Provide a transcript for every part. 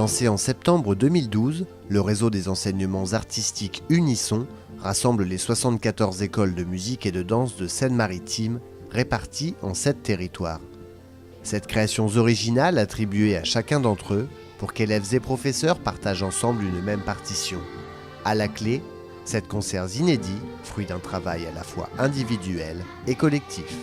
Lancé en septembre 2012, le réseau des enseignements artistiques Unisson rassemble les 74 écoles de musique et de danse de Seine-Maritime, réparties en 7 territoires. Cette création originale attribuée à chacun d'entre eux pour qu'élèves et professeurs partagent ensemble une même partition. À la clé, 7 concerts inédits, fruit d'un travail à la fois individuel et collectif.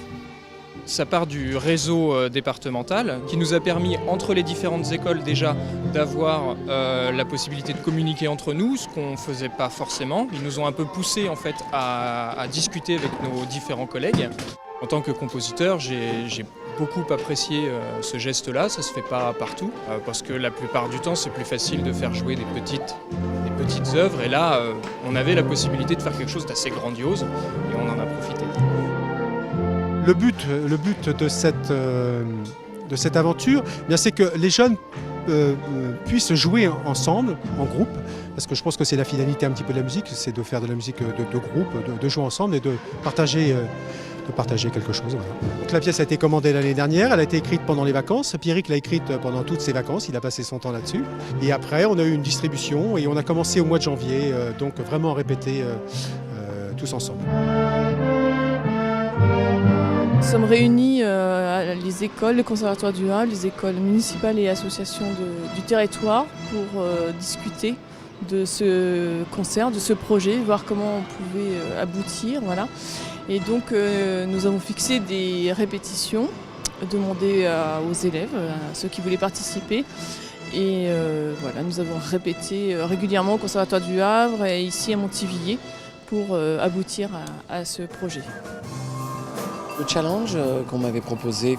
Ça part du réseau départemental qui nous a permis, entre les différentes écoles déjà, d'avoir la possibilité de communiquer entre nous, ce qu'on ne faisait pas forcément. Ils nous ont un peu poussé en fait, à discuter avec nos différents collègues. En tant que compositeur, j'ai beaucoup apprécié ce geste-là, ça ne se fait pas partout, parce que la plupart du temps c'est plus facile de faire jouer des petites œuvres, et là on avait la possibilité de faire quelque chose d'assez grandiose, et on en a profité. Le but de cette aventure, c'est que les jeunes puissent jouer ensemble, en groupe, parce que je pense que c'est la finalité un petit peu de la musique, c'est de faire de la musique de groupe, de jouer ensemble et de partager quelque chose. Voilà. Donc, la pièce a été commandée l'année dernière, elle a été écrite pendant les vacances. Pierrick l'a écrite pendant toutes ses vacances, il a passé son temps là-dessus. Et après, on a eu une distribution et on a commencé au mois de janvier, donc vraiment à répéter tous ensemble. Nous sommes réunis les écoles, le Conservatoire du Havre, les écoles municipales et associations du territoire pour discuter de ce concert, de ce projet, voir comment on pouvait aboutir. Voilà. Et donc nous avons fixé des répétitions, demandées aux élèves, à ceux qui voulaient participer. Et voilà, nous avons répété régulièrement au Conservatoire du Havre et ici à Montivilliers pour aboutir à ce projet. Le challenge qu'on m'avait proposé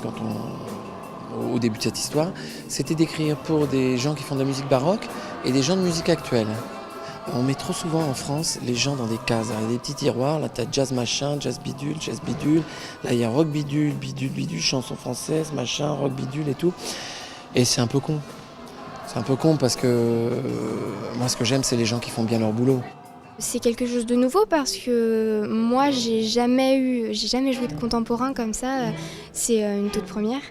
au début de cette histoire, c'était d'écrire pour des gens qui font de la musique baroque et des gens de musique actuelle. On met trop souvent en France les gens dans des cases. Il y a des petits tiroirs, là tu as jazz machin, jazz bidule, là il y a rock bidule, chanson française, machin, rock bidule et tout. Et c'est un peu con. C'est un peu con parce que moi ce que j'aime c'est les gens qui font bien leur boulot. C'est quelque chose de nouveau parce que moi j'ai jamais joué de contemporain comme ça, c'est une toute première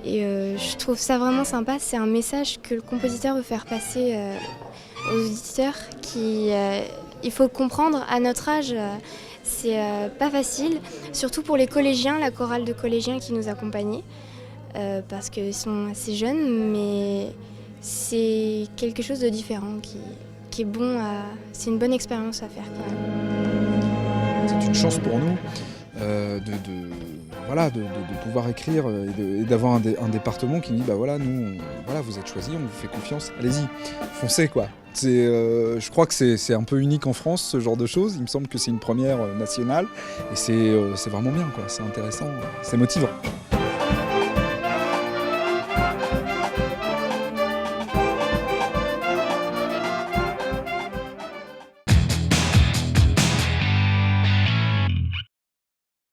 et je trouve ça vraiment sympa, c'est un message que le compositeur veut faire passer aux auditeurs il faut comprendre à notre âge, c'est pas facile, surtout pour les collégiens, la chorale de collégiens qui nous accompagnait parce qu'ils sont assez jeunes mais c'est quelque chose de différent qui est bon, c'est une bonne expérience à faire quand même. C'est une chance pour nous de pouvoir écrire et d'avoir un département qui dit voilà nous vous êtes choisis, on vous fait confiance, allez-y, foncez quoi. Je crois que c'est un peu unique en France ce genre de choses, il me semble que c'est une première nationale et c'est vraiment bien quoi, c'est intéressant, c'est motivant.